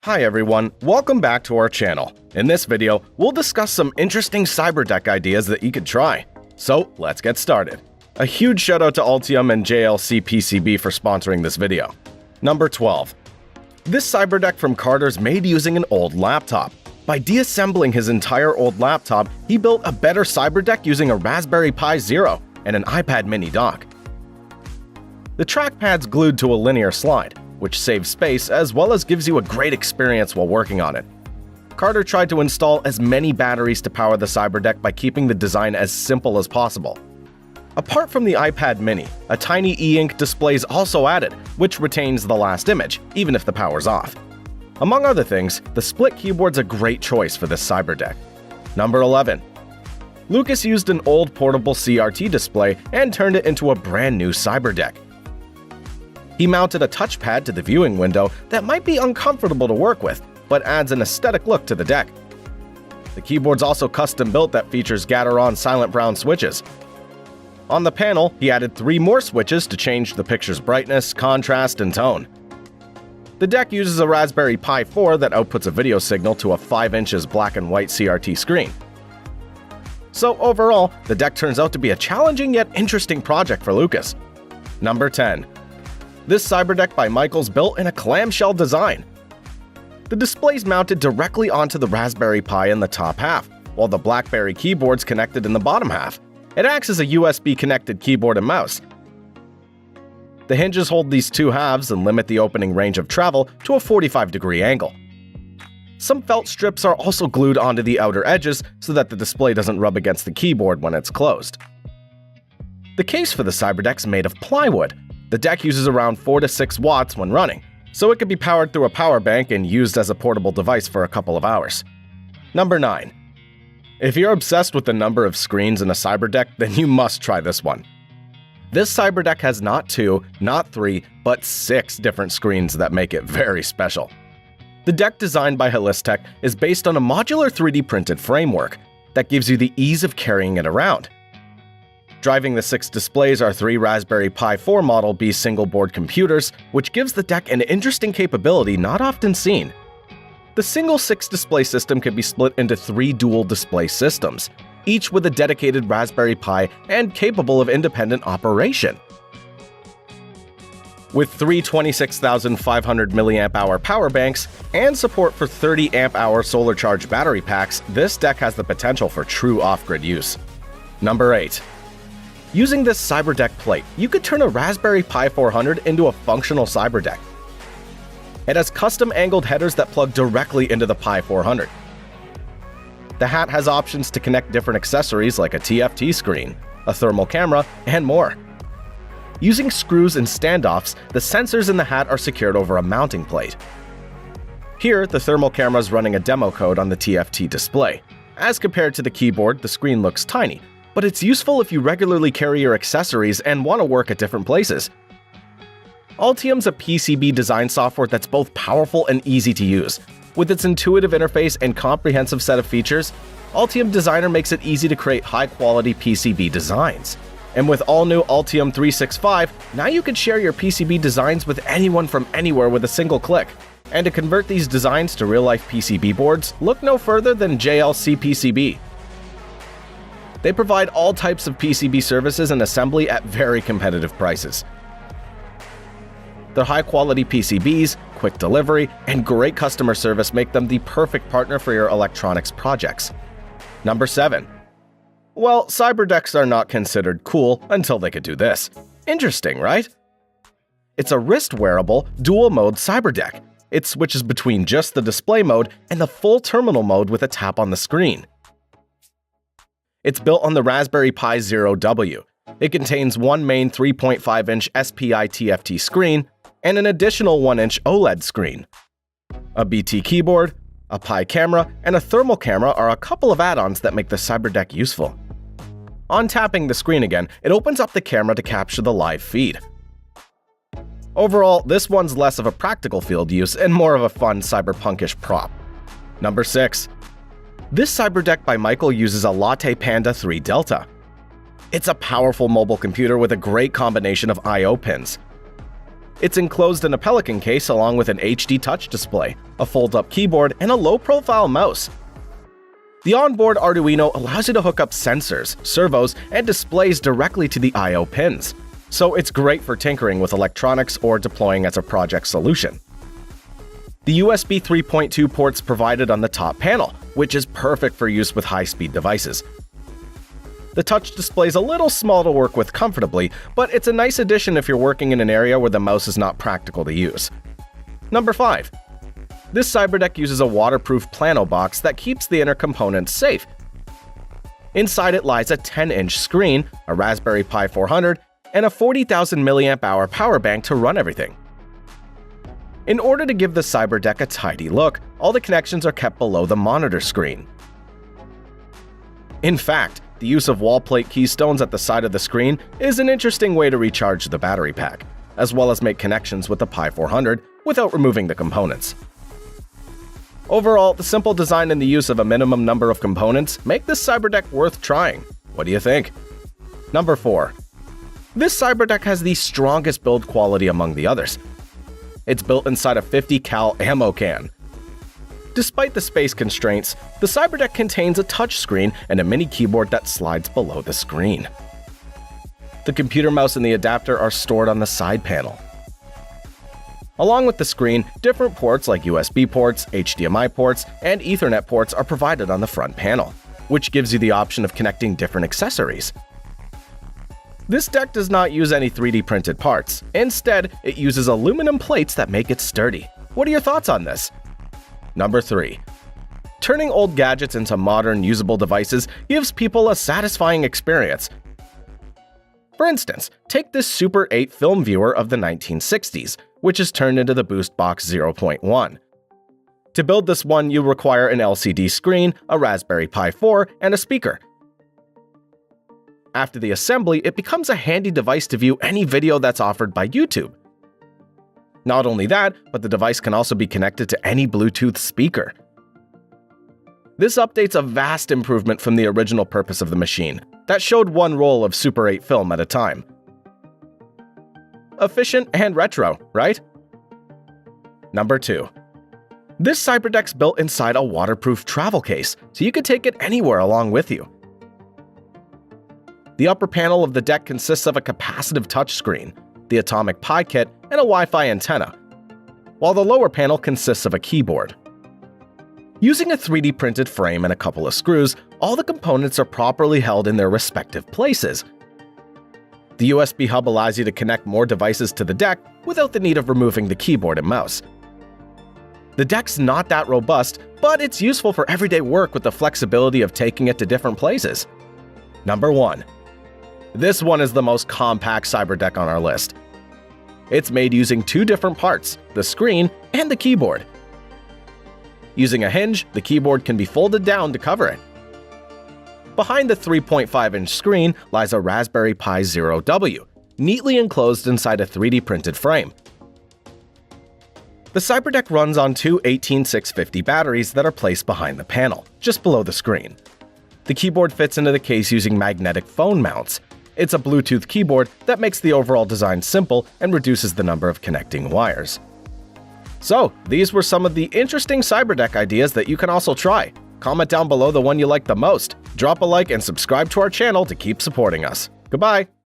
Hi everyone, welcome back to our channel. In this video, we'll discuss some interesting cyberdeck ideas that you could try. So let's get started. A huge shout out to Altium and JLC PCB for sponsoring this video. Number 12. This cyberdeck from Carter's made using an old laptop. By deassembling his entire old laptop, he built a better cyberdeck using a Raspberry Pi Zero and an iPad mini dock. The trackpad's glued to a linear slide, which saves space as well as gives you a great experience while working on it. Carter tried to install as many batteries to power the cyberdeck by keeping the design as simple as possible. Apart from the iPad mini, a tiny e-ink display is also added, which retains the last image, even if the power's off. Among other things, the split keyboard's a great choice for this cyberdeck. Number 11. Lucas used an old portable CRT display and turned it into a brand new cyberdeck. He mounted a touchpad to the viewing window that might be uncomfortable to work with, but adds an aesthetic look to the deck. The keyboard's also custom-built that features Gateron Silent Brown switches. On the panel, he added 3 more switches to change the picture's brightness, contrast, and tone. The deck uses a Raspberry Pi 4 that outputs a video signal to a 5 inches black and white CRT screen. So overall, the deck turns out to be a challenging yet interesting project for Lucas. Number 10. This cyberdeck by Michael's built in a clamshell design. The display's mounted directly onto the Raspberry Pi in the top half, while the BlackBerry keyboard's connected in the bottom half. It acts as a USB-connected keyboard and mouse. The hinges hold these two halves and limit the opening range of travel to a 45-degree angle. Some felt strips are also glued onto the outer edges so that the display doesn't rub against the keyboard when it's closed. The case for the cyberdeck's made of plywood. The deck uses around 4 to 6 watts when running, so it can be powered through a power bank and used as a portable device for a couple of hours. Number 9. If you're obsessed with the number of screens in a cyberdeck, then you must try this one. This cyberdeck has not 2, not 3, but 6 different screens that make it very special. The deck designed by Helistech is based on a modular 3D printed framework that gives you the ease of carrying it around. Driving the 6 displays are 3 Raspberry Pi 4 Model B single-board computers, which gives the deck an interesting capability not often seen. The single 6-display system can be split into 3 dual display systems, each with a dedicated Raspberry Pi and capable of independent operation. With 3 26,500 mAh power banks and support for 30 Ah solar charge battery packs, this deck has the potential for true off-grid use. Number 8. Using this cyberdeck plate, you could turn a Raspberry Pi 400 into a functional cyberdeck. It has custom angled headers that plug directly into the Pi 400. The hat has options to connect different accessories like a TFT screen, a thermal camera, and more. Using screws and standoffs, the sensors in the hat are secured over a mounting plate. Here, the thermal camera is running a demo code on the TFT display. As compared to the keyboard, the screen looks tiny, but it's useful if you regularly carry your accessories and want to work at different places. Altium's a PCB design software that's both powerful and easy to use. With its intuitive interface and comprehensive set of features, Altium Designer makes it easy to create high-quality PCB designs. And with all-new Altium 365, now you can share your PCB designs with anyone from anywhere with a single click. And to convert these designs to real-life PCB boards, look no further than JLC PCB. They provide all types of PCB services and assembly at very competitive prices. Their high-quality PCBs, quick delivery, and great customer service make them the perfect partner for your electronics projects. Number 7. Well, cyberdecks are not considered cool until they could do this. Interesting, right? It's a wrist-wearable, dual-mode cyberdeck. It switches between just the display mode and the full terminal mode with a tap on the screen. It's built on the Raspberry Pi Zero W. It contains one main 3.5-inch SPI TFT screen and an additional 1-inch OLED screen. A BT keyboard, a Pi camera, and a thermal camera are a couple of add-ons that make the cyberdeck useful. On tapping the screen again, it opens up the camera to capture the live feed. Overall, this one's less of a practical field use and more of a fun cyberpunkish prop. Number 6. This cyberdeck by Michael uses a Latte Panda 3 Delta. It's a powerful mobile computer with a great combination of I/O pins. It's enclosed in a Pelican case along with an HD touch display, a fold-up keyboard, and a low-profile mouse. The onboard Arduino allows you to hook up sensors, servos, and displays directly to the I/O pins, so it's great for tinkering with electronics or deploying as a project solution. The USB 3.2 port's provided on the top panel, which is perfect for use with high-speed devices. The touch display is a little small to work with comfortably, but it's a nice addition if you're working in an area where the mouse is not practical to use. Number 5. This CyberDeck uses a waterproof plano box that keeps the inner components safe. Inside it lies a 10-inch screen, a Raspberry Pi 400, and a 40,000 mAh power bank to run everything. In order to give the CyberDeck a tidy look, all the connections are kept below the monitor screen. In fact, the use of wall plate keystones at the side of the screen is an interesting way to recharge the battery pack, as well as make connections with the Pi 400 without removing the components. Overall, the simple design and the use of a minimum number of components make this CyberDeck worth trying. What do you think? Number 4. This CyberDeck has the strongest build quality among the others. It's built inside a 50 cal ammo can. Despite the space constraints, the CyberDeck contains a touchscreen and a mini keyboard that slides below the screen. The computer mouse and the adapter are stored on the side panel. Along with the screen, different ports like USB ports, HDMI ports, and Ethernet ports are provided on the front panel, which gives you the option of connecting different accessories. This deck does not use any 3D printed parts. Instead, it uses aluminum plates that make it sturdy. What are your thoughts on this? Number 3. Turning old gadgets into modern, usable devices gives people a satisfying experience. For instance, take this Super 8 film viewer of the 1960s, which is turned into the BoostBox 0.1. To build this one, you require an LCD screen, a Raspberry Pi 4, and a speaker. After the assembly, it becomes a handy device to view any video that's offered by YouTube. Not only that, but the device can also be connected to any Bluetooth speaker. This update's a vast improvement from the original purpose of the machine, that showed one roll of Super 8 film at a time. Efficient and retro, right? Number 2. This CyberDeck's built inside a waterproof travel case, so you can take it anywhere along with you. The upper panel of the deck consists of a capacitive touchscreen, the Atomic Pi kit, and a Wi-Fi antenna, while the lower panel consists of a keyboard. Using a 3D printed frame and a couple of screws, all the components are properly held in their respective places. The USB hub allows you to connect more devices to the deck without the need of removing the keyboard and mouse. The deck's not that robust, but it's useful for everyday work with the flexibility of taking it to different places. Number 1. This one is the most compact CyberDeck on our list. It's made using 2 different parts, the screen and the keyboard. Using a hinge, the keyboard can be folded down to cover it. Behind the 3.5-inch screen lies a Raspberry Pi Zero W, neatly enclosed inside a 3D printed frame. The CyberDeck runs on 2 18650 batteries that are placed behind the panel, just below the screen. The keyboard fits into the case using magnetic phone mounts. It's a Bluetooth keyboard that makes the overall design simple and reduces the number of connecting wires. So, these were some of the interesting CyberDeck ideas that you can also try. Comment down below the one you like the most. Drop a like and subscribe to our channel to keep supporting us. Goodbye!